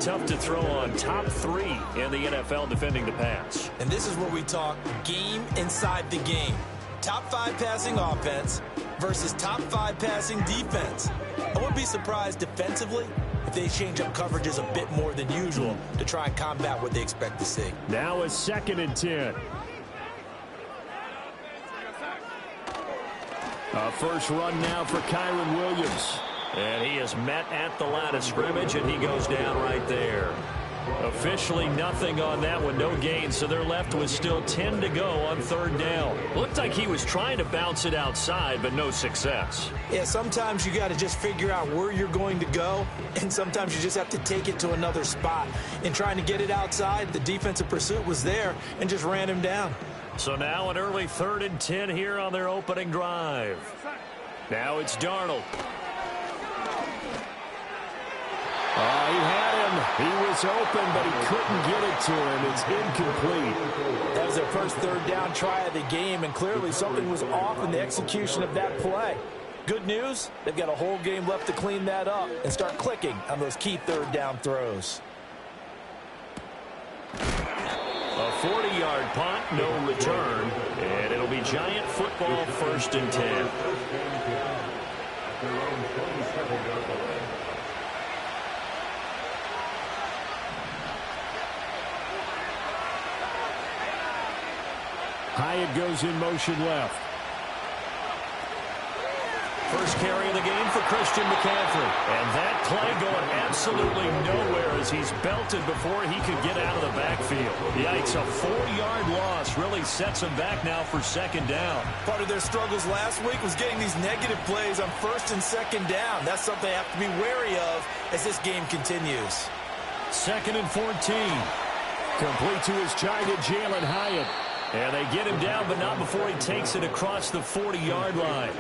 tough to throw on. Top 3 in the NFL defending the pass. And this is where we talk game inside the game. Top 5 passing offense versus top 5 passing defense. I wouldn't be surprised defensively if they change up coverages a bit more than usual to try and combat what they expect to see. Now a 2nd and 10. A first run now for Kyren Williams. And he is met at the line of scrimmage, and he goes down right there. Officially nothing on that one, no gain, so they're left with still 10 to go on 3rd down. Looked like he was trying to bounce it outside, but no success. Yeah, sometimes you got to just figure out where you're going to go, and sometimes you just have to take it to another spot. In trying to get it outside, the defensive pursuit was there and just ran him down. So now an early 3rd and 10 here on their opening drive. Now it's Darnold. He had him. He was open, but he couldn't get it to him. It's incomplete. That was their first 3rd down try of the game, and clearly something was off in the execution of that play. Good news, they've got a whole game left to clean that up and start clicking on those key 3rd down throws. A 40-yard punt, no return, and it'll be Giant football 1st and 10. Hyatt goes in motion left. First carry of the game for Christian McCaffrey. And that play going absolutely nowhere as he's belted before he could get out of the backfield. Yikes, a 4-yard loss really sets him back now for 2nd down. Part of their struggles last week was getting these negative plays on 1st and 2nd down. That's something they have to be wary of as this game continues. 2nd and 14. Complete to his giant Jalen Hyatt. And they get him down, but not before he takes it across the 40-yard line.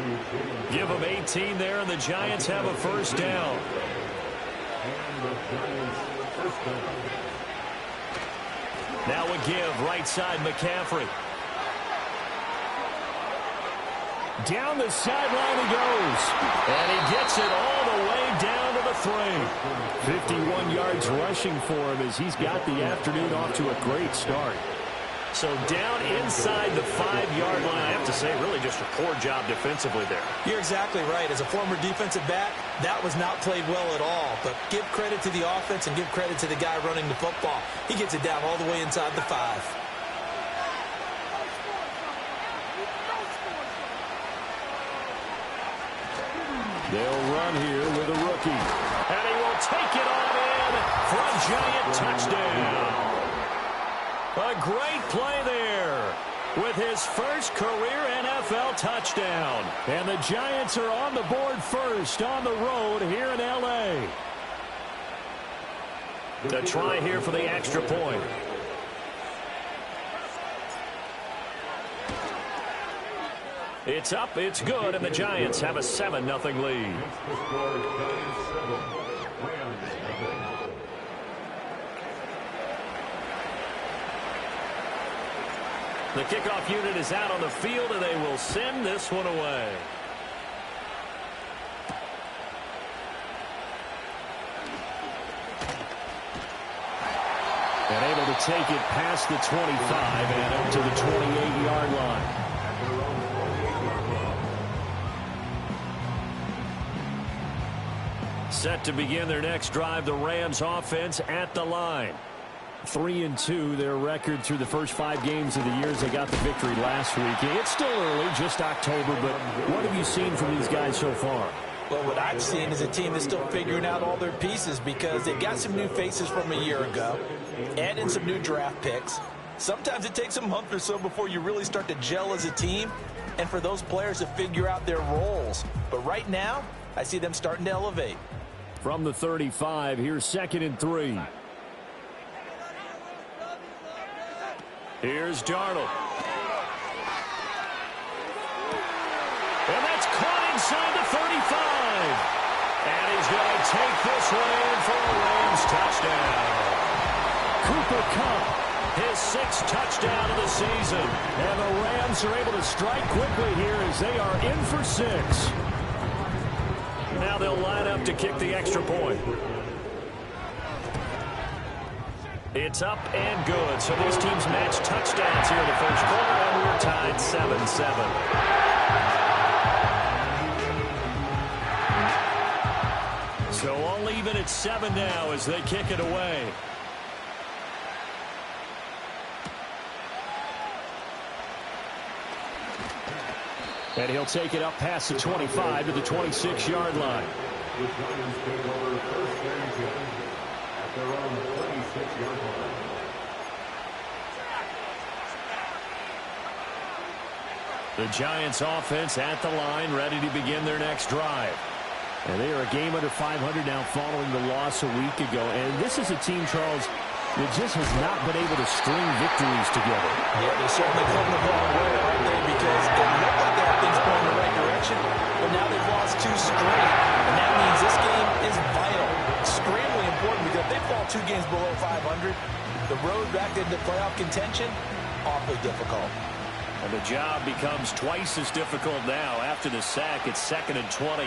Give him 18 there, and the Giants have a 1st down. Now a give, right side McCaffrey. Down the sideline he goes. And he gets it all the way down to the 3. 51 yards rushing for him as he's got the afternoon off to a great start. So down inside the 5-yard line. I have to say, really just a poor job defensively there. You're exactly right. As a former defensive back, that was not played well at all. But give credit to the offense and give credit to the guy running the football. He gets it down all the way inside the 5. They'll run here with a rookie. And he will take it on in for a Giant touchdown. A great play there with his first career NFL touchdown. And the Giants are on the board first on the road here in L.A. The try here for the extra point. It's up, it's good, and the Giants have a 7-0 lead. The kickoff unit is out on the field, and they will send this one away. And able to take it past the 25 and up to the 28-yard line. Set to begin their next drive, the Rams offense at the line. 3-2, their record through the first 5 games of the year as they got the victory last week. It's still early, just October, but what have you seen from these guys so far? Well, what I've seen is a team that's still figuring out all their pieces because they've got some new faces from a year ago, add in some new draft picks. Sometimes it takes a month or so before you really start to gel as a team and for those players to figure out their roles. But right now, I see them starting to elevate. From the 35, here's 2nd and 3. Here's Darnold. And that's caught inside the 35. And he's going to take this one in for a Rams touchdown. Cooper Kupp, his 6th touchdown of the season. And the Rams are able to strike quickly here as they are in for 6. Now they'll line up to kick the extra point. It's up and good. So these teams match touchdowns here in the first quarter, and we're tied 7-7. So all even at 7 now as they kick it away. And he'll take it up past the 25 to the 26-yard line. The Giants offense at the line, ready to begin their next drive. And they are a game under 500 now following the loss a week ago. And this is a team, Charles, that just has not been able to string victories together. Yeah, they're certainly coming the wrong way, aren't they? Because it looked like they had things going in the right direction, but now they've lost 2 straight. And that means this game is vital, extremely important, because if they fall 2 games below 500, the road back into playoff contention, awfully difficult. And the job becomes twice as difficult now after the sack. It's 2nd and 20.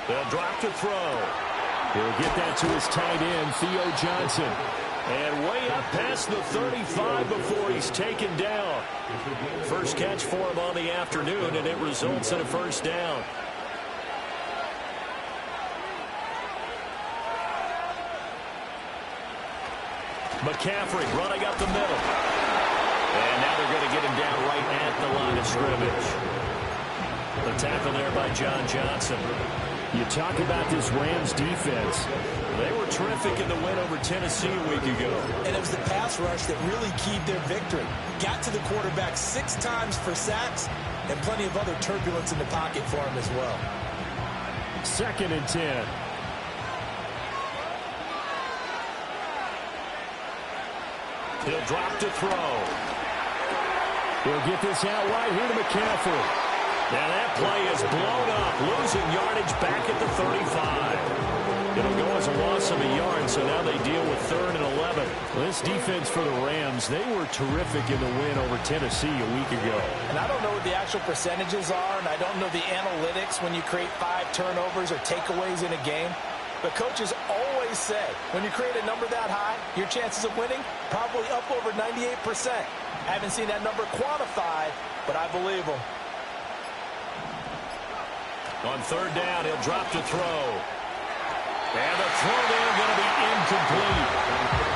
They'll drop to throw. He'll get that to his tight end, Theo Johnson. And way up past the 35 before he's taken down. First catch for him on the afternoon, and it results in a first down. McCaffrey running up the middle. And now they're going to get him down right at the line of scrimmage. The tackle there by John Johnson. You talk about this Rams defense. They were terrific in the win over Tennessee a week ago. And it was the pass rush that really keyed their victory. Got to the quarterback 6 times for sacks and plenty of other turbulence in the pocket for him as well. 2nd and 10. He'll drop to throw. He'll get this out wide here to McCaffrey. Now that play is blown up, losing yardage back at the 35. It'll go as a loss of a yard, so now they deal with 3rd and 11. Well, this defense for the Rams, they were terrific in the win over Tennessee a week ago. And I don't know what the actual percentages are, and I don't know the analytics when you create 5 turnovers or takeaways in a game. But coaches always say, when you create a number that high, your chances of winning probably up over 98%. I haven't seen that number quantified, but I believe them. On 3rd down, he'll drop to throw. And the throw there going to be incomplete.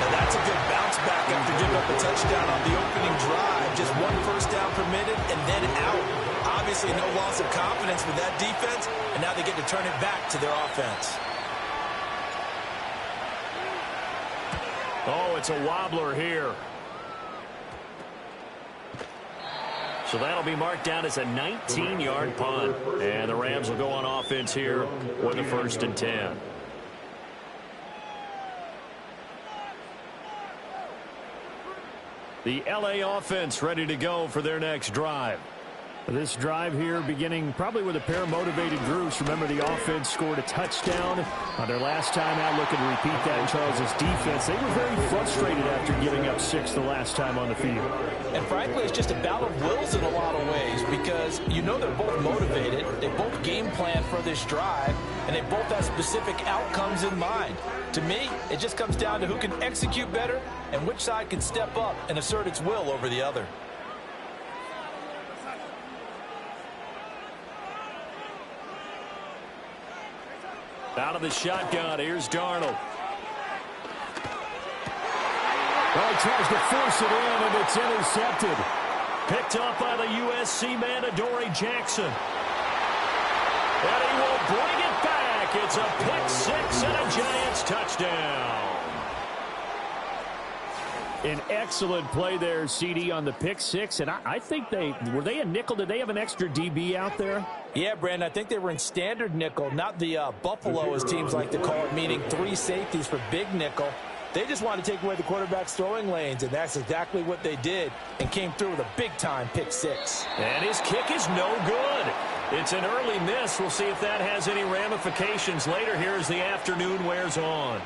And that's a good bounce back after giving up a touchdown on the opening drive. Just 1 first down permitted and then out. Obviously no loss of confidence with that defense, and now they get to turn it back to their offense. Oh, it's a wobbler here. So that'll be marked down as a 19-yard punt. And the Rams will go on offense here with a 1st and 10. The LA offense ready to go for their next drive. This drive here beginning probably with a pair of motivated groups. Remember, the offense scored a touchdown on their last time out. Looking to repeat that in Charles's defense. They were very frustrated after giving up 6 the last time on the field. And frankly, it's just a battle of wills in a lot of ways, because you know they're both motivated. They both game plan for this drive, and they both have specific outcomes in mind. To me, it just comes down to who can execute better and which side can step up and assert its will over the other. Out of the shotgun, here's Darnold. Well, he tries to force it in, and it's intercepted. Picked up by the USC man, Adoree Jackson. And he will bring it back. It's a pick 6 and a Giants touchdown. An excellent play there, CD, on the pick 6. And I think were they a nickel? Did they have an extra DB out there? Yeah, Brandon, I think they were in standard nickel, not the Buffalo, as teams like to call it, meaning 3 safeties for big nickel. They just wanted to take away the quarterback's throwing lanes, and that's exactly what they did, and came through with a big-time pick 6. And his kick is no good. It's an early miss. We'll see if that has any ramifications later here as the afternoon wears on.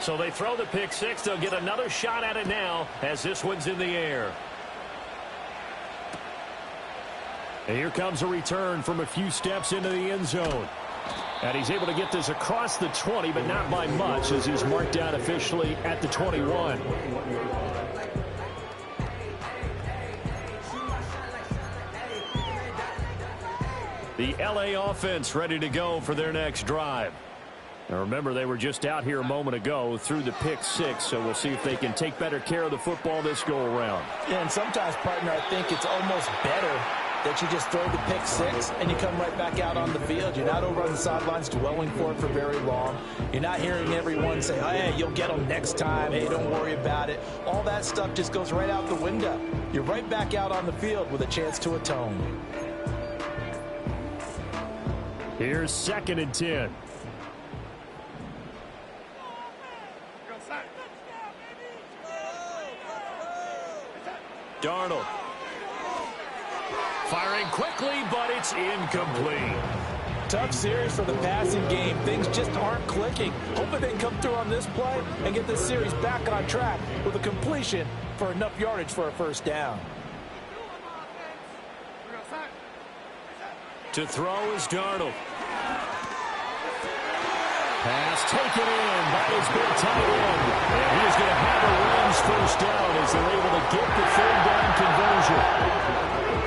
So they throw the pick 6. They'll get another shot at it now as this one's in the air. And here comes a return from a few steps into the end zone. And he's able to get this across the 20, but not by much, as he's marked out officially at the 21. The LA offense ready to go for their next drive. Now remember, they were just out here a moment ago through the pick 6, so we'll see if they can take better care of the football this go-around. Yeah, and sometimes, partner, I think it's almost better that you just throw the pick 6 and you come right back out on the field. You're not over on the sidelines dwelling for it for very long. You're not hearing everyone say, oh, hey, you'll get them next time. Hey, don't worry about it. All that stuff just goes right out the window. You're right back out on the field with a chance to atone. Here's 2nd and 10. Darnold. Firing quickly, but it's incomplete. Tough series for the passing game. Things just aren't clicking. Hoping they can come through on this play and get this series back on track with a completion for enough yardage for a first down. To throw is Darnold. Pass taken in by his big tight end. And he's going to have a Rams first down as they're able to get the 3rd down conversion.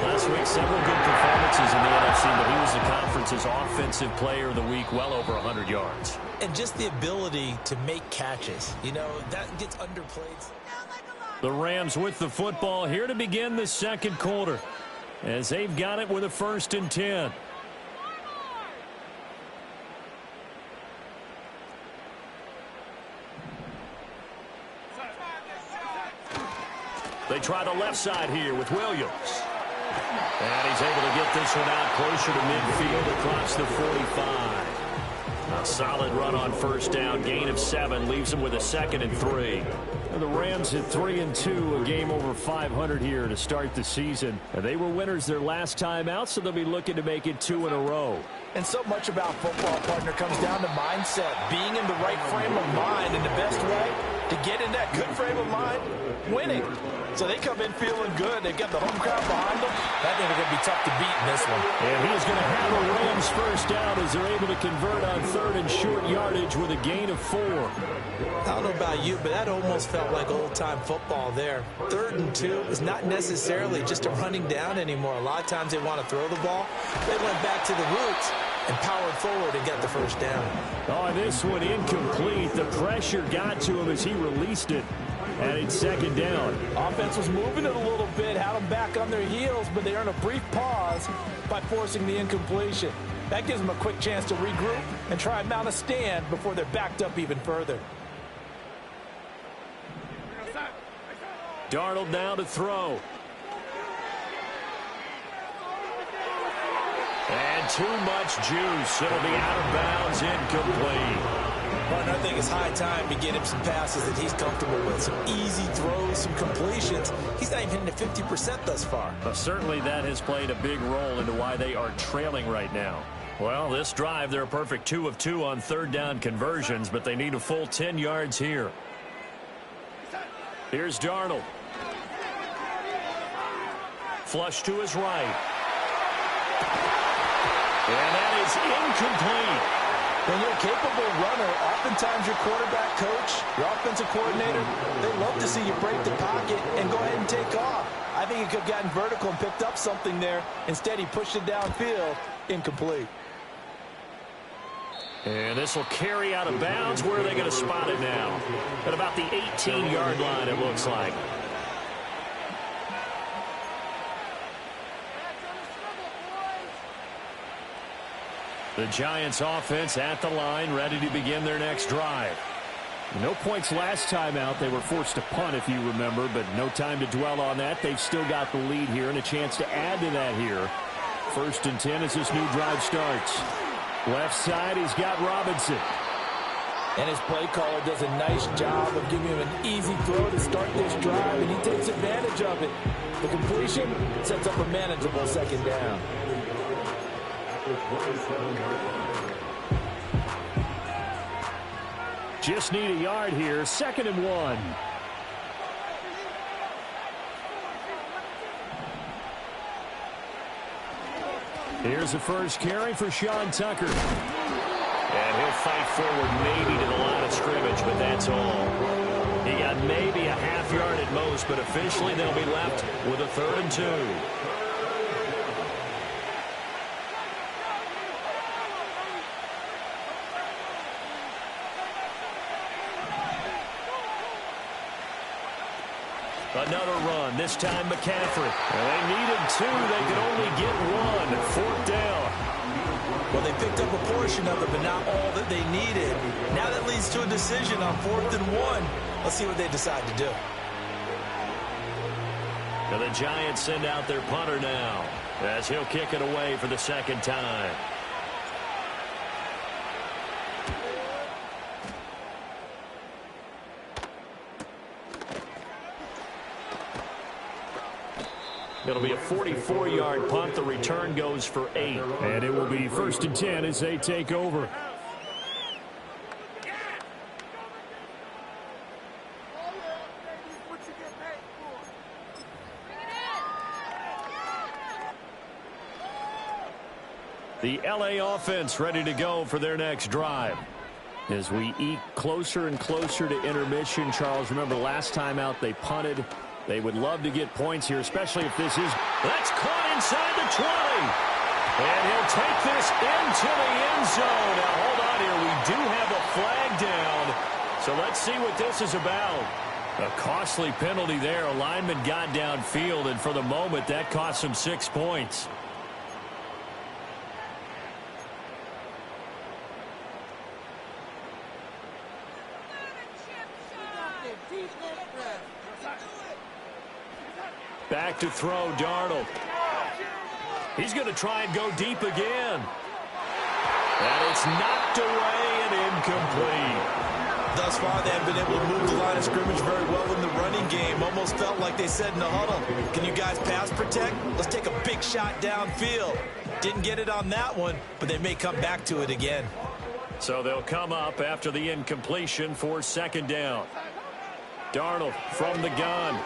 Last week, several good performances in the NFC, but he was the conference's offensive player of the week, well over 100 yards. And just the ability to make catches. You know, that gets underplayed. The Rams with the football here to begin the 2nd quarter, as they've got it with a 1st and 10. They try the left side here with Williams. And he's able to get this one out closer to midfield across the 45. A solid run on first down, gain of 7, leaves them with a 2nd and 3. And the Rams at 3-2, a game over 500 here to start the season. And they were winners their last time out, so they'll be looking to make it 2 in a row. And so much about football, partner, comes down to mindset. Being in the right frame of mind, and the best way to get in that good frame of mind, winning. So they come in feeling good. They've got the home crowd behind them. I think they're going to be tough to beat in this one. And he's going to have a Rams first down as they're able to convert on 3rd and short yardage with a gain of 4. I don't know about you, but that almost felt like old-time football there. 3rd and 2 is not necessarily just a running down anymore. A lot of times they want to throw the ball. They went back to the roots and powered forward and got the first down. Oh, this one incomplete. The pressure got to him as he released it. And it's 2nd down. Offense was moving it a little bit, had them back on their heels, but they earned a brief pause by forcing the incompletion. That gives them a quick chance to regroup and try and mount a stand before they're backed up even further. Darnold now to throw. And too much juice. It'll be out of bounds, incomplete. But I think it's high time to get him some passes that he's comfortable with. Some easy throws, some completions. He's not even hitting the 50% thus far. Certainly that has played a big role into why they are trailing right now. Well, this drive, they're a perfect 2 of 2 on 3rd down conversions, but they need a full 10 yards here. Here's Darnold. Flush to his right. And that is incomplete. When you're a capable runner, oftentimes your quarterback coach, your offensive coordinator, they love to see you break the pocket and go ahead and take off. I think he could have gotten vertical and picked up something there. Instead, he pushed it downfield, incomplete. And this will carry out of bounds. Where are they going to spot it now? At about the 18-yard line, it looks like. The Giants offense at the line, ready to begin their next drive. No points last time out. They were forced to punt, if you remember, but no time to dwell on that. They've still got the lead here and a chance to add to that here. 1st and 10 as this new drive starts. Left side, he's got Robinson. And his play caller does a nice job of giving him an easy throw to start this drive, and he takes advantage of it. The completion sets up a manageable 2nd down. Just need a yard here. 2nd and 1. Here's the first carry for Sean Tucker. And he'll fight forward maybe to the line of scrimmage, but that's all. He got maybe a half yard at most, but officially they'll be left with a 3rd and 2. Another run, this time McCaffrey. And they needed 2. They could only get 1. 4th down. Well, they picked up a portion of it, but not all that they needed. Now that leads to a decision on 4th and 1. Let's see what they decide to do. And the Giants send out their punter now, as he'll kick it away for the 2nd time. It'll be a 44-yard punt. The return goes for 8. And it will be 1st and 10 as they take over. The LA offense ready to go for their next drive. As we eke closer and closer to intermission, Charles, remember last time out they punted. They would love to get points here, especially if this is... That's caught inside the 20. And he'll take this into the end zone. Now, hold on here. We do have a flag down. So let's see what this is about. A costly penalty there. A lineman got downfield, and for the moment, that cost him 6 points. Back to throw, Darnold. He's going to try and go deep again. And it's knocked away and incomplete. Thus far, they have been able to move the line of scrimmage very well in the running game. Almost felt like they said in the huddle, can you guys pass protect? Let's take a big shot downfield. Didn't get it on that one, but they may come back to it again. So they'll come up after the incompletion for 2nd down. Darnold from the gun.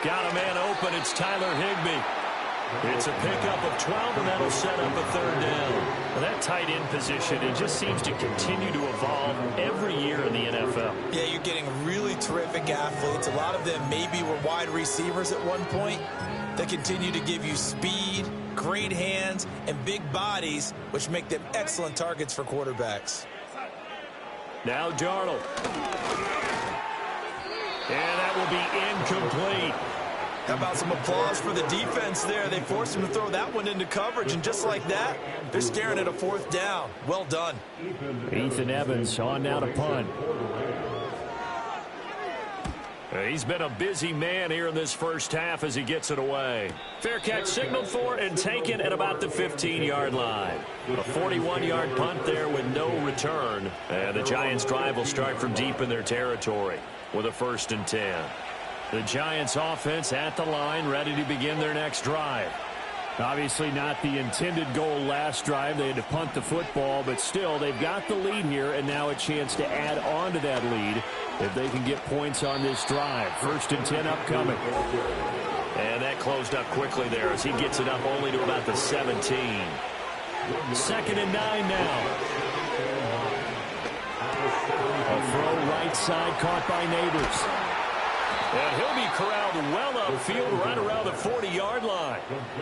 Got a man open. It's Tyler Higbee. It's a pickup of 12, and that'll set up a 3rd down. Well, that tight end position, it just seems to continue to evolve every year in the NFL. Yeah, you're getting really terrific athletes. A lot of them maybe were wide receivers at one point. They continue to give you speed, great hands, and big bodies, which make them excellent targets for quarterbacks. Now Darnold. And that will be incomplete. How about some applause for the defense there? They forced him to throw that one into coverage, and just like that, they're staring at a 4th down. Well done. Ethan Evans on now to punt. He's been a busy man here in this first half as he gets it away. Fair catch signaled for and taken at about the 15-yard line. A 41-yard punt there with no return. And the Giants' drive will start from deep in their territory with a 1st and 10. The Giants' offense at the line, ready to begin their next drive. Obviously not the intended goal last drive. They had to punt the football, but still, they've got the lead here, and now a chance to add on to that lead if they can get points on this drive. 1st and 10 upcoming. And that closed up quickly there as he gets it up only to about the 17. 2nd and 9 now. A throw right side caught by Neighbors. And he'll be corralled well upfield right around the 40-yard line.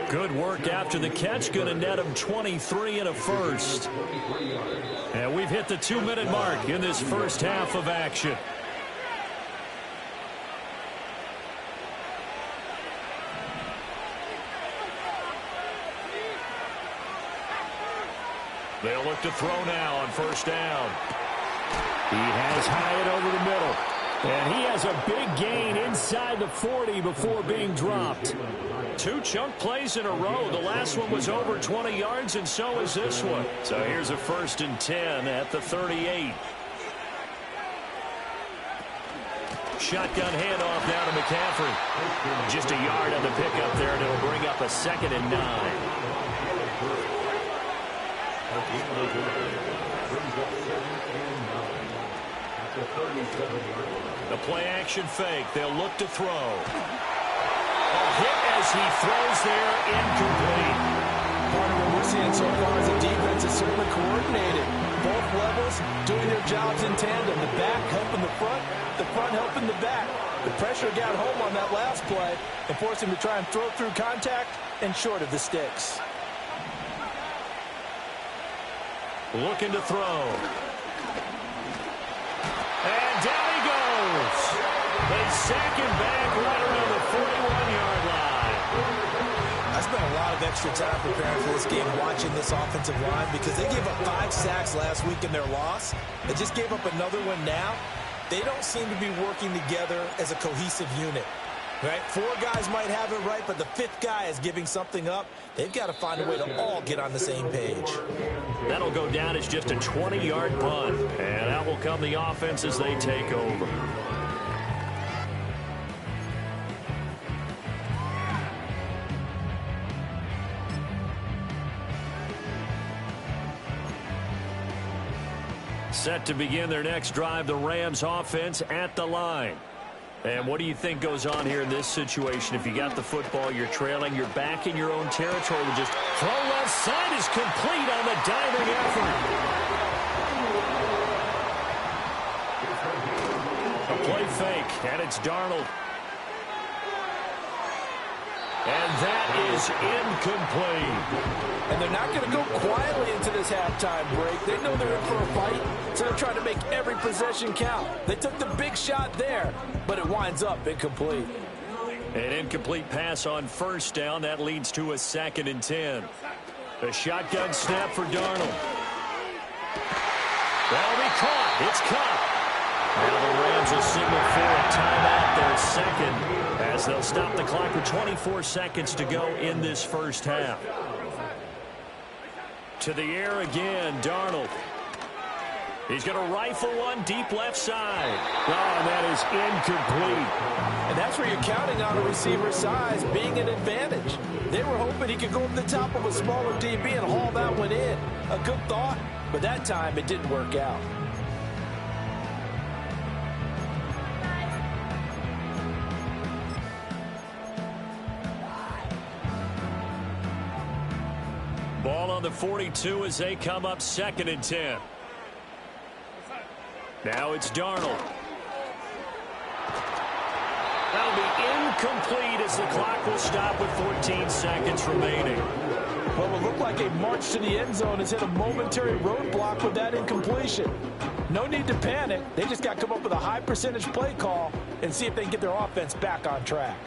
Good work after the catch. Going to net him 23 and a 1st. And we've hit the 2-minute mark in this first half of action. They'll look to throw now on 1st down. He has Hyatt over the middle. And he has a big gain inside the 40 before being dropped. 2 chunk plays in a row. The last one was over 20 yards, and so is this one. So here's a 1st and 10 at the 38. Shotgun handoff now to McCaffrey. Just a yard on the pickup there, and it'll bring up a 2nd and 9. The play action fake. They'll look to throw. A hit as goes. He throws there, incomplete. Part of what we're seeing so far is the defense is certainly coordinated. Both levels doing their jobs in tandem. The back helping the front helping the back. The pressure got home on that last play and forced him to try and throw through contact and short of the sticks. Looking to throw. And down he goes. They sack him back right around the 41-yard line. I spent a lot of extra time preparing for this game watching this offensive line because they gave up 5 sacks last week in their loss. They just gave up another one now. They don't seem to be working together as a cohesive unit. Right? 4 guys might have it right, but the 5th guy is giving something up. They've got to find a way to all get on the same page. That'll go down as just a 20-yard punt. And out will come the offense as they take over. Set to begin their next drive, the Rams offense at the line. And what do you think goes on here in this situation? If you got the football, you're trailing, you're back in your own territory. Just throw left side is complete on the diving effort. A play fake, and it's Darnold. And that is incomplete. And they're not going to go quietly into this halftime break. They know they're in for a fight, so they're trying to make every possession count. They took the big shot there, but it winds up incomplete. An incomplete pass on first down. That leads to a 2nd and 10. A shotgun snap for Darnold. That'll be caught. It's caught. Now the Rams will signal for a timeout, their second, as they'll stop the clock with 24 seconds to go in this first half. To the air again, Darnold. He's going to rifle one deep left side. Oh, and that is incomplete. And that's where you're counting on a receiver's size being an advantage. They were hoping he could go over the top of a smaller DB and haul that one in. A good thought, but that time it didn't work out. Ball on the 42 as they come up 2nd and 10. Now it's Darnold. That'll be incomplete as the clock will stop with 14 seconds remaining. What will look like a march to the end zone has hit a momentary roadblock with that incompletion. No need to panic. They just got to come up with a high percentage play call and see if they can get their offense back on track.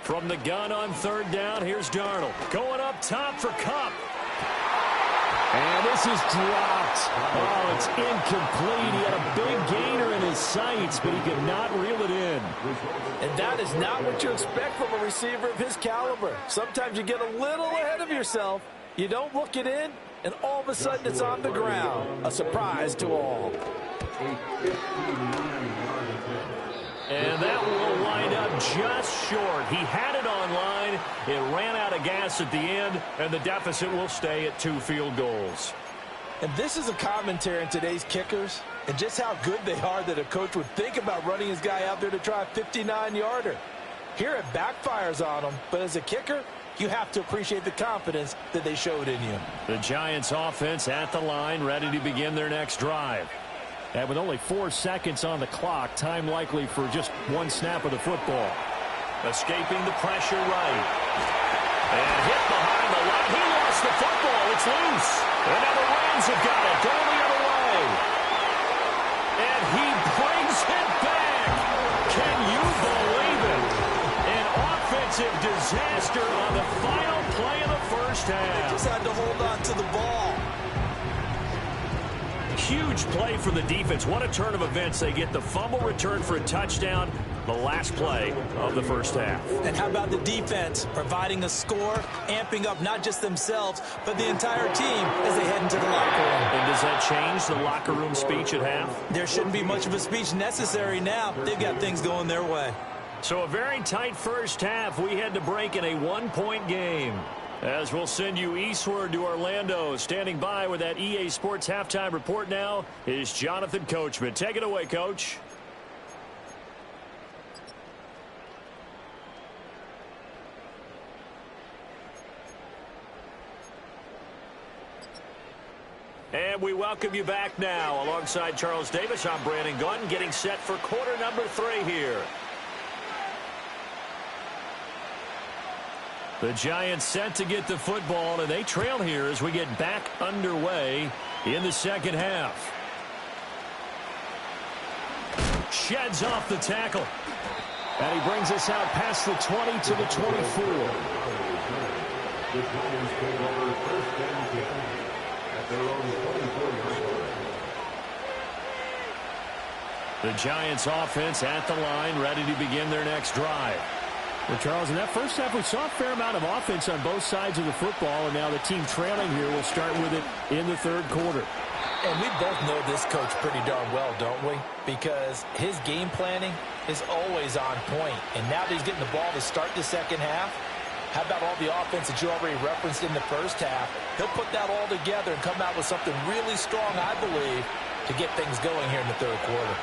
From the gun on 3rd down, here's Darnold. Going up top for Kupp. And this is dropped. Oh, it's incomplete. He had a big gainer in his sights, but he could not reel it in. And that is not what you expect from a receiver of his caliber. Sometimes you get a little ahead of yourself. You don't look it in, and all of a sudden it's on the ground. A surprise to all. And that will wind up just short. He had it on line. It ran out of gas at the end, and the deficit will stay at 2 field goals. And this is a commentary on today's kickers and just how good they are that a coach would think about running his guy out there to try a 59-yarder. Here it backfires on him, but as a kicker, you have to appreciate the confidence that they showed in you. The Giants offense at the line, ready to begin their next drive. And with only 4 seconds on the clock, time likely for just 1 snap of the football. Escaping the pressure right. And hit behind the line. He lost the football. It's loose. And now the Rams have got it. Going the other way. And he brings it back. Can you believe it? An offensive disaster on the final play of the first half. Just had to hold on to the ball. Huge play for the defense. What a turn of events. They get the fumble return for a touchdown, the last play of the first half. And how about the defense providing a score, amping up not just themselves, but the entire team as they head into the locker room. And does that change the locker room speech at half? There shouldn't be much of a speech necessary now. They've got things going their way. So a very tight first half. We had to break in a 1-point game. As we'll send you eastward to Orlando. Standing by with that EA Sports halftime report now is Jonathan Coachman. Take it away, Coach. And we welcome you back now. Alongside Charles Davis, I'm Brandon Gunn, getting set for quarter number 3 here. The Giants set to get the football, and they trail here as we get back underway in the second half. Sheds off the tackle. And he brings us out past the 20 to the 24. The Giants offense at the line, ready to begin their next drive. Well, Charles, in that first half, we saw a fair amount of offense on both sides of the football, and now the team trailing here will start with it in the third quarter. And we both know this coach pretty darn well, don't we? Because his game planning is always on point. And now that he's getting the ball to start the second half, how about all the offense that you already referenced in the first half? He'll put that all together and come out with something really strong, I believe, to get things going here in the third quarter.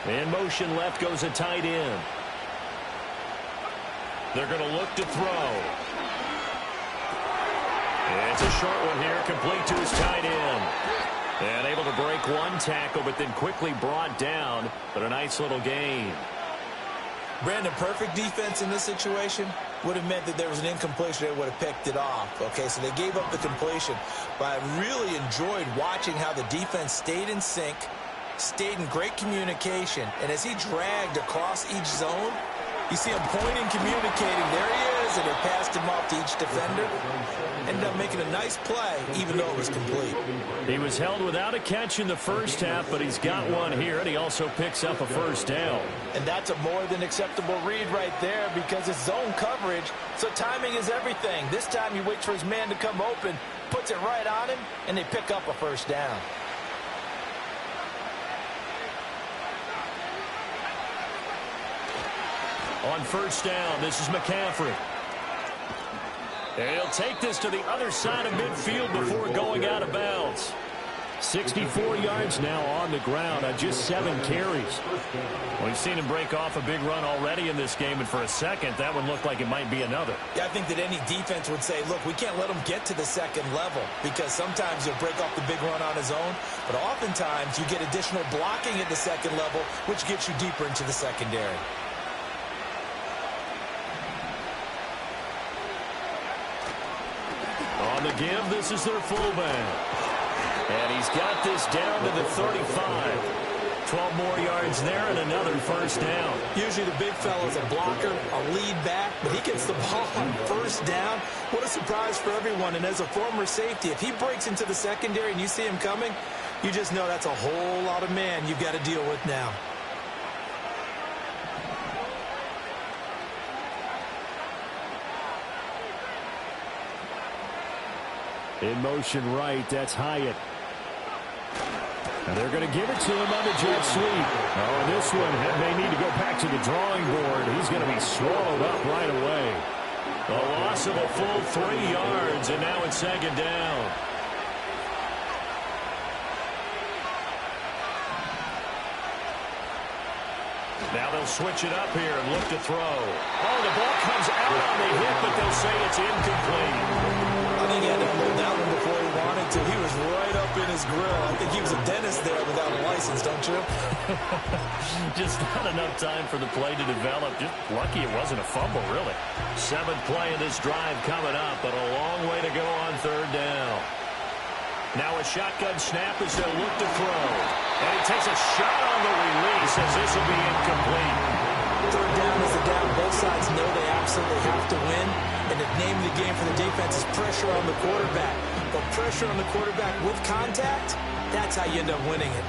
In motion left goes a tight end. They're going to look to throw. It's a short one here, complete to his tight end. And able to break one tackle, but then quickly brought down. But a nice little gain. Brandon, perfect defense in this situation would have meant that there was an incompletion. They would have picked it off. Okay, so they gave up the completion. But I really enjoyed watching how the defense stayed in sync, stayed in great communication, and as he dragged across each zone, you see him pointing, communicating. There he is, and they passed him off to each defender. Ended up making a nice play, even though it was complete. He was held without a catch in the first half, but he's got one here, and he also picks up a first down. And that's a more than acceptable read right there because it's zone coverage, so timing is everything. This time he waits for his man to come open, puts it right on him, and they pick up a first down. On first down, this is McCaffrey. And he'll take this to the other side of midfield before going out of bounds. 64 yards now on the ground on just 7 carries. We've seen him break off a big run already in this game, and for a second, that one looked like it might be another. Yeah, I think that any defense would say, look, we can't let him get to the second level because sometimes he'll break off the big run on his own, but oftentimes you get additional blocking at the second level, which gets you deeper into the secondary. On the give, this is their fullback. And he's got this down to the 35. 12 more yards there and another first down. Usually the big fella's a blocker, a lead back, but he gets the ball on first down. What a surprise for everyone. And as a former safety, if he breaks into the secondary and you see him coming, you just know that's a whole lot of man you've got to deal with now. In motion right, that's Hyatt. And they're going to give it to him on the jet sweep. Oh, this one, they need to go back to the drawing board. He's going to be swallowed up right away. A loss of a full 3 yards, and now it's second down. Now they'll switch it up here and look to throw. Oh, the ball comes out on the hit, but they'll say it's incomplete. I think he had to hold that one before he wanted to. He was right up in his grill. I think he was a dentist there without a license, don't you? Just not enough time for the play to develop. Just lucky it wasn't a fumble, really. 7th play of this drive coming up, but a long way to go on third down. Now a shotgun snap as they'll look to throw. And he takes a shot on the release as this will be incomplete. Third down is a down. Both sides know they absolutely have to win. And the name of the game for the defense is pressure on the quarterback. But pressure on the quarterback with contact, that's how you end up winning it.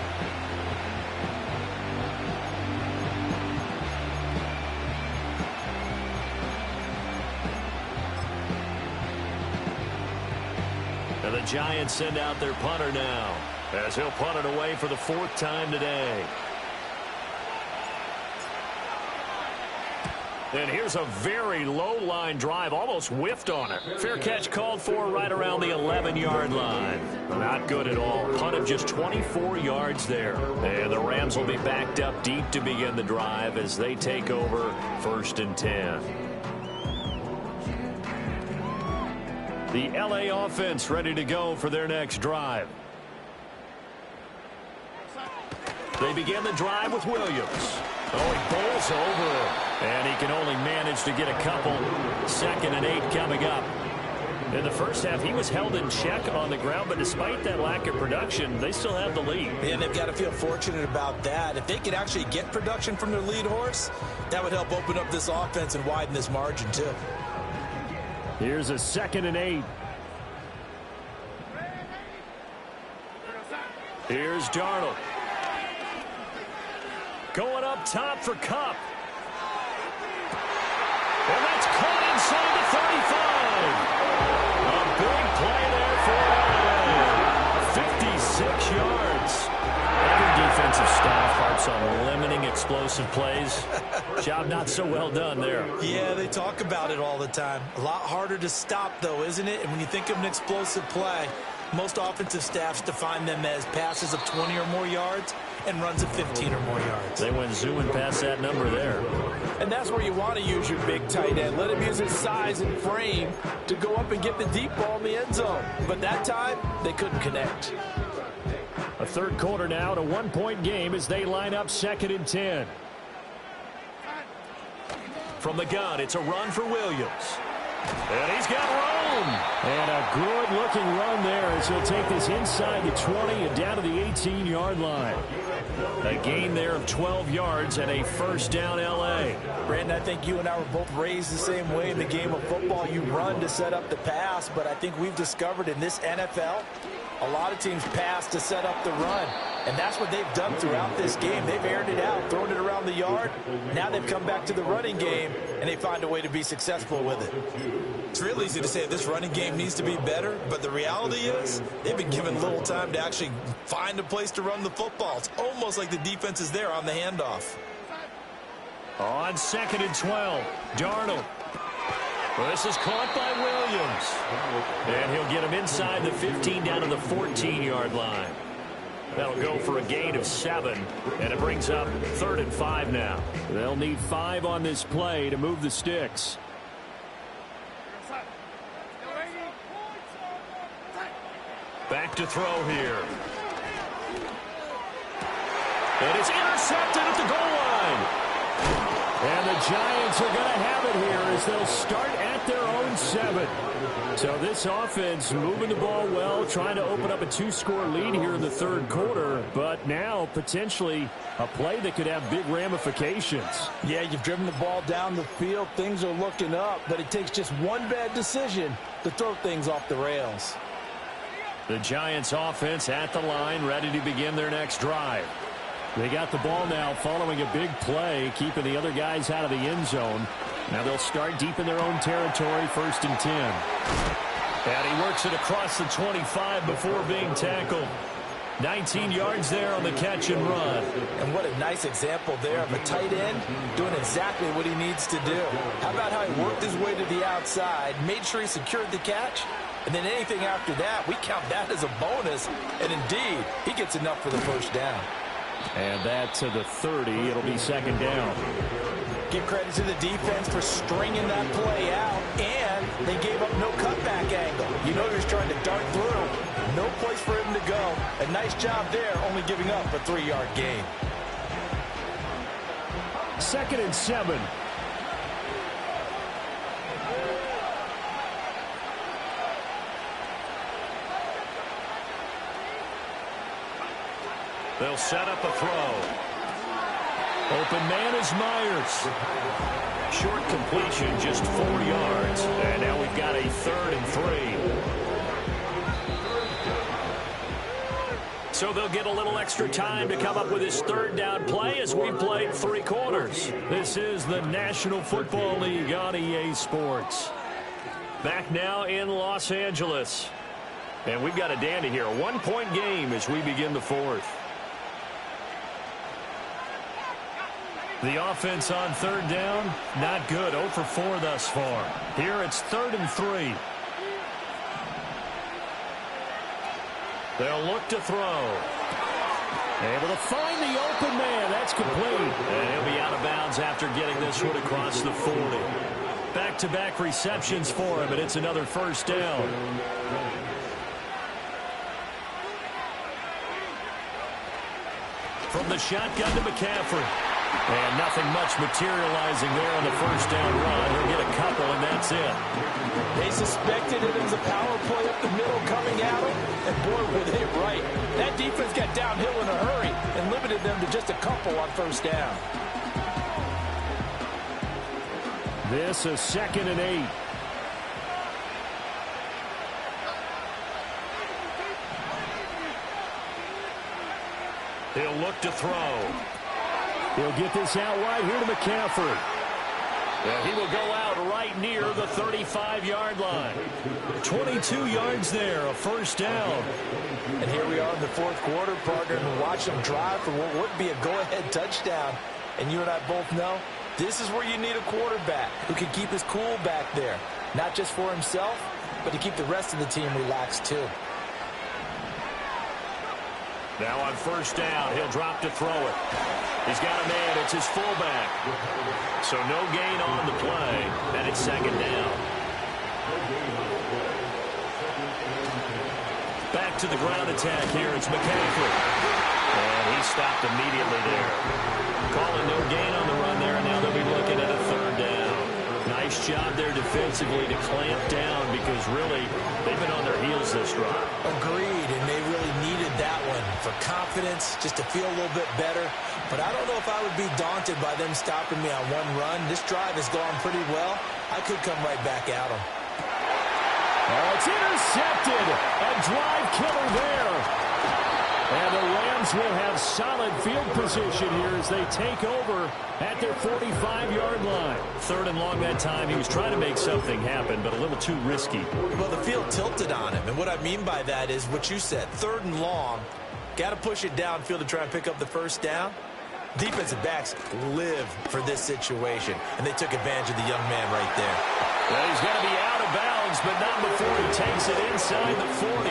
And the Giants send out their punter now, as he'll punt it away for the 4th time today. And here's a very low-line drive, almost whiffed on it. Fair catch called for right around the 11-yard line. Not good at all. Punt of just 24 yards there. And the Rams will be backed up deep to begin the drive as they take over 1st and 10. The LA offense ready to go for their next drive. They begin the drive with Williams. Oh, he bowls over it. And he can only manage to get a couple. 2nd and 8 coming up. In the first half, he was held in check on the ground, but despite that lack of production, they still have the lead. And they've got to feel fortunate about that. If they could actually get production from their lead horse, that would help open up this offense and widen this margin, too. Here's a 2nd and 8. Here's Darnold. Going up top for Kupp. And that's caught inside the 35. A big play there for 56 yards. Every defensive staff harps on limiting explosive plays. Job not so well done there. Yeah, they talk about it all the time. A lot harder to stop, though, isn't it? And when you think of an explosive play, most offensive staffs define them as passes of 20 or more yards and runs of 15 or more yards. They went zooming past that number there. And that's where you want to use your big tight end. Let him use his size and frame to go up and get the deep ball in the end zone. But that time, they couldn't connect. A third quarter now, a 1-point game as they line up 2nd and 10. From the gun, it's a run for Williams. And he's got room. And a good-looking run there as he'll take this inside the 20 and down to the 18-yard line. A gain there of 12 yards and a first down L.A. Brandon, I think you and I were both raised the same way in the game of football. You run to set up the pass, but I think we've discovered in this NFL, a lot of teams pass to set up the run. And that's what they've done throughout this game. They've aired it out, thrown it around the yard. Now they've come back to the running game, and they find a way to be successful with it. It's real easy to say this running game needs to be better, but the reality is they've been given little time to actually find a place to run the football. It's almost like the defense is there on the handoff. On 2nd and 12, Darnold. Well, this is caught by Williams. And he'll get him inside the 15 down to the 14-yard line. That'll go for a gain of 7, and it brings up 3rd and 5 now. They'll need 5 on this play to move the sticks. Back to throw here. And it's intercepted at the goal line. And the Giants are going to have it here as they'll start at their own 7. So this offense moving the ball well, trying to open up a 2-score lead here in the third quarter, but now potentially a play that could have big ramifications. Yeah, you've driven the ball down the field. Things are looking up, but it takes just one bad decision to throw things off the rails. The Giants offense at the line, ready to begin their next drive. They got the ball now following a big play, keeping the other guys out of the end zone. Now they'll start deep in their own territory, 1st and 10. And he works it across the 25 before being tackled. 19 yards there on the catch and run. And what a nice example there of a tight end doing exactly what he needs to do. How about how he worked his way to the outside, made sure he secured the catch, and then anything after that, we count that as a bonus. And indeed, he gets enough for the first down. And that to the 30. It'll be 2nd down. Give credit to the defense for stringing that play out, and they gave up no cutback angle. You know he was trying to dart through. No place for him to go. A nice job there, only giving up a 3-yard gain. 2nd and 7. They'll set up a throw. Open man is Myers. Short completion, just 4 yards. And now we've got a 3rd and 3. So they'll get a little extra time to come up with his 3rd down play as we've played 3 quarters. This is the National Football League on EA Sports. Back now in Los Angeles. And we've got a dandy here. A 1-point game as we begin the 4th. The offense on third down, not good. 0 for 4 thus far. Here it's 3rd and 3. They'll look to throw. Able to find the open man. That's complete. And he'll be out of bounds after getting this one across the 40. Back-to-back receptions for him, and it's another first down. From the shotgun to McCaffrey. And nothing much materializing there on the first down run. He'll get a couple, and that's it. They suspected it was a power play up the middle coming at him, and boy, would it hit right. That defense got downhill in a hurry and limited them to just a couple on first down. This is 2nd and 8. He'll look to throw. He'll get this out wide here to McCaffrey. And he will go out right near the 35-yard line. 22 yards there, a first down. And here we are in the fourth quarter, partner, and watch them drive for what would be a go-ahead touchdown. And you and I both know this is where you need a quarterback who can keep his cool back there. Not just for himself, but to keep the rest of the team relaxed too. Now on first down, he'll drop to throw it. He's got a man. It's his fullback. So no gain on the play, and it's 2nd down. Back to the ground attack here. It's McCaffrey. And he stopped immediately there. Calling no gain on the run there, and now they'll be looking at a 3rd down. Nice job there defensively to clamp down because really they've been on their heels this drive. Agreed, and they really needed that one for confidence, just to feel a little bit better. But I don't know if I would be daunted by them stopping me on one run. This drive has gone pretty well. I could come right back at them. Oh, it's intercepted. A drive killer there. And the Rams will have solid field position here as they take over at their 45-yard line. 3rd and long that time. He was trying to make something happen, but a little too risky. Well, the field tilted on him. And what I mean by that is what you said. 3rd and long. Got to push it downfield to try and pick up the first down. Defensive backs live for this situation. And they took advantage of the young man right there. Well, he's going to be out of bounds, but not before he takes it inside the 40.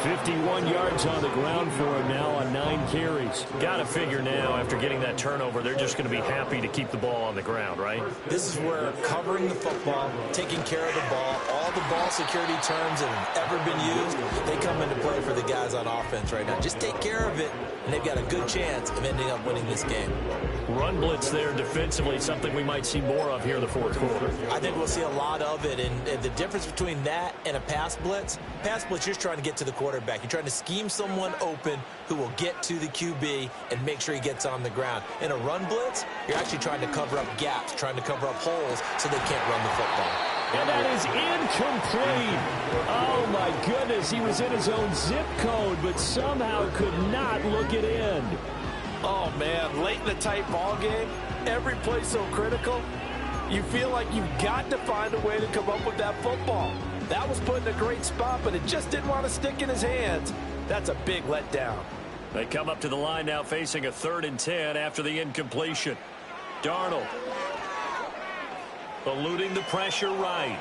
51 yards on the ground for him now on 9 carries. Got to figure now, after getting that turnover, they're just going to be happy to keep the ball on the ground, right? This is where covering the football, taking care of the ball, all the ball security terms that have ever been used, they come into play for the guys on offense right now. Just take care of it, and they've got a good chance of ending up winning this game. Run blitz there defensively, something we might see more of here in the fourth quarter. I think we'll see a lot of it, and the difference between that and a pass blitz, you're trying to get to the quarterback. You're trying to scheme someone open who will get to the QB and make sure he gets on the ground. In a run blitz, you're actually trying to cover up gaps, trying to cover up holes so they can't run the football. And that is incomplete. Oh, my goodness. He was in his own zip code, but somehow could not look it in. Oh, man, late in the tight ball game, every play so critical, you feel like you've got to find a way to come up with that football. That was put in a great spot, but it just didn't want to stick in his hands. That's a big letdown. They come up to the line now facing a 3rd and 10 after the incompletion. Darnold eluding the pressure right.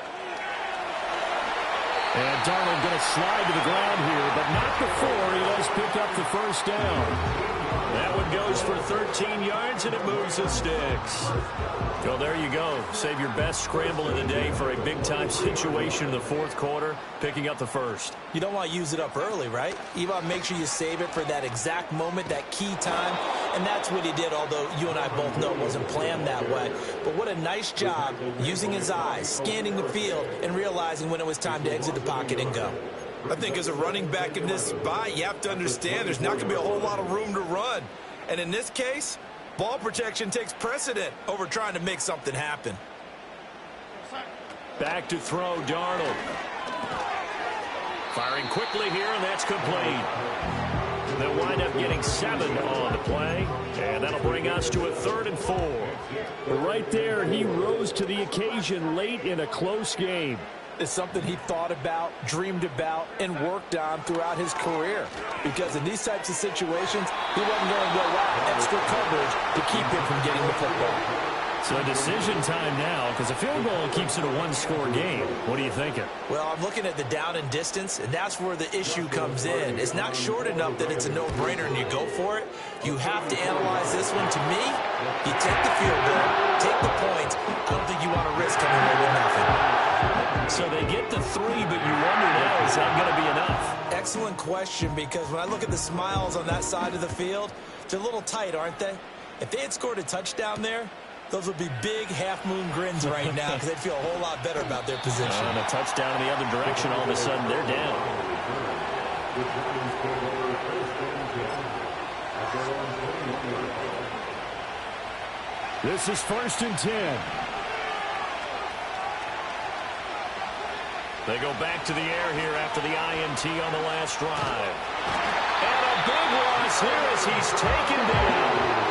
And Darnold going to slide to the ground here, but not before he does pick up the first down. That one goes for 13 yards, and it moves the sticks. Well, there you go. Save your best scramble of the day for a big-time situation in the fourth quarter, picking up the first. You don't want to use it up early, right? You want to make sure you save it for that exact moment, that key time, and that's what he did, although you and I both know it wasn't planned that way. But what a nice job using his eyes, scanning the field, and realizing when it was time to exit the pocket and go. I think as a running back in this spot, you have to understand there's not going to be a whole lot of room to run. And in this case, ball protection takes precedent over trying to make something happen. Back to throw, Darnold. Firing quickly here, and that's complete. They'll wind up getting 7 on the play, and that'll bring us to a 3rd and 4. Right there, he rose to the occasion late in a close game. is something he thought about, dreamed about, and worked on throughout his career. Because in these types of situations, he wasn't going to go out extra coverage to keep him from getting the football. So decision time now, because a field goal keeps it a one-score game. What are you thinking? Well, I'm looking at the down and distance, and that's where the issue comes in. It's not short enough that it's a no-brainer and you go for it. You have to analyze this one. To me, you take the field goal, take the points. I don't think you want to risk coming away with nothing. So they get the 3, but you wonder now, is that going to be enough? Excellent question, because when I look at the smiles on that side of the field, they're a little tight, aren't they? If they had scored a touchdown there, those would be big half-moon grins right now because they'd feel a whole lot better about their position. And a touchdown in the other direction, all of a sudden they're down. This is 1st and 10. They go back to the air here after the INT on the last drive. And a big loss here as he's taken down.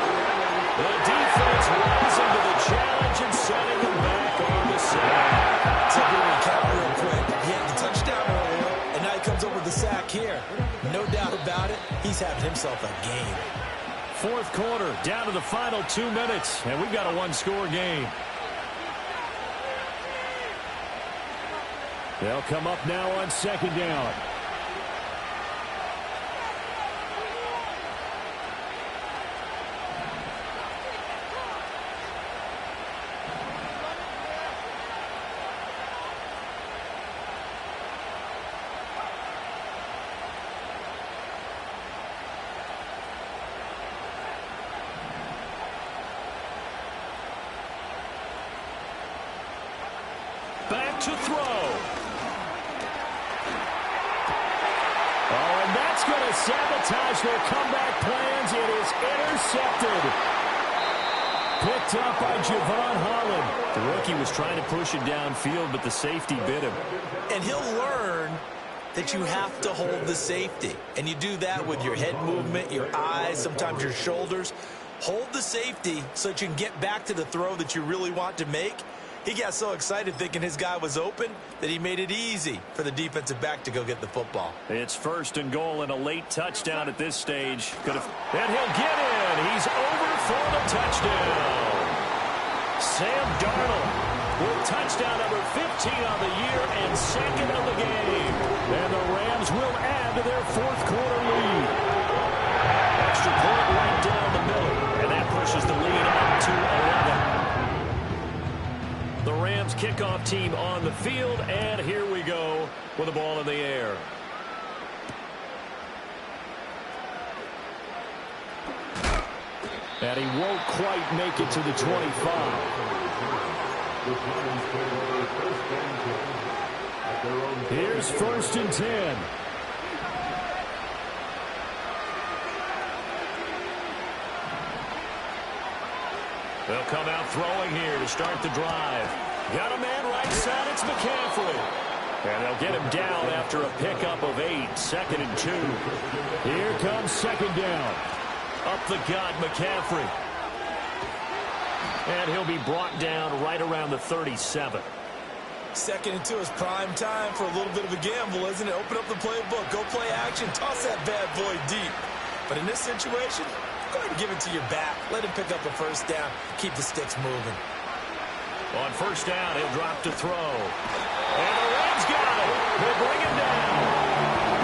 The defense rising to the challenge and setting him back on the sack. So here we count real quick. He had the touchdown earlier, and now he comes up with the sack here. No doubt about it, he's having himself a game. 4th quarter, down to the final 2 minutes, and we've got a one-score game. They'll come up now on 2nd down. Back to throw. Oh, and that's going to sabotage their comeback plans. It is intercepted. Picked up by Javon Holland. The rookie was trying to push it downfield, but the safety bit him. And he'll learn that you have to hold the safety. And you do that with your head movement, your eyes, sometimes your shoulders. Hold the safety so that you can get back to the throw that you really want to make. He got so excited thinking his guy was open that he made it easy for the defensive back to go get the football. It's 1st and goal and a late touchdown at this stage. And he'll get in. He's over for the touchdown. Sam Darnold with touchdown number 15 on the year and 2nd of the game. And the Rams will add to their 4th quarter lead. Extra point right down the middle, and that pushes the lead up to 11. The Rams kickoff team on the field, and here we go with the ball in the air. And he won't quite make it to the 25. Here's 1st and 10. They'll come out throwing here to start the drive. Got a man right side. It's McCaffrey. And they'll get him down after a pickup of 8. 2nd and 2. Here comes 2nd down. Up the gut, McCaffrey. And he'll be brought down right around the 37. 2nd and 2 is prime time for a little bit of a gamble, isn't it? Open up the playbook, go play action, toss that bad boy deep. But in this situation, go ahead and give it to your back. Let him pick up a 1st down. Keep the sticks moving. On 1st down, he'll drop to throw. And the Rams got it. They bring him down.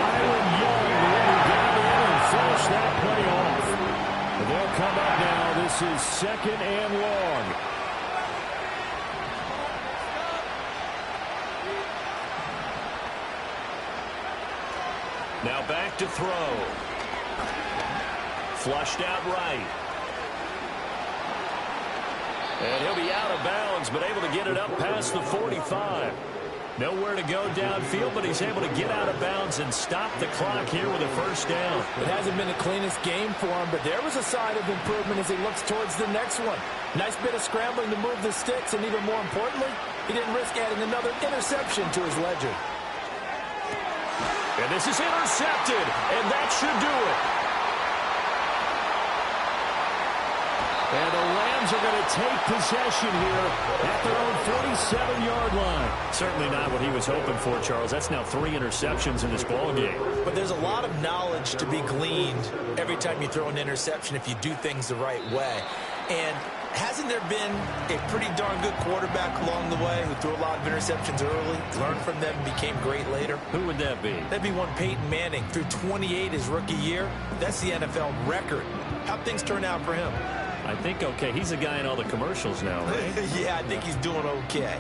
Byron Young really got in and finished that play off. They'll come up now. This is 2nd and long. Now back to throw. Flushed out right. And he'll be out of bounds, but able to get it up past the 45. Nowhere to go downfield, but he's able to get out of bounds and stop the clock here with a 1st down. It hasn't been the cleanest game for him, but there was a sign of improvement as he looks towards the next one. Nice bit of scrambling to move the sticks, and even more importantly, he didn't risk adding another interception to his ledger. And this is intercepted, and that should do it. And the Rams are going to take possession here at their own 47-yard line. Certainly not what he was hoping for, Charles. That's now 3 interceptions in this ballgame. But there's a lot of knowledge to be gleaned every time you throw an interception if you do things the right way. And hasn't there been a pretty darn good quarterback along the way who threw a lot of interceptions early, learned from them, and became great later? Who would that be? That'd be one Peyton Manning. Threw 28 his rookie year. That's the NFL record. How'd things turn out for him? I think okay. He's a guy in all the commercials now, right? Yeah, I think he's doing okay.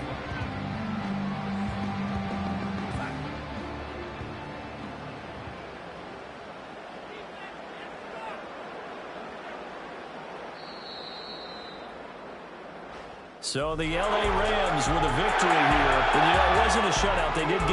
So the L.A. Rams with a victory here. And, it wasn't a shutout. They did get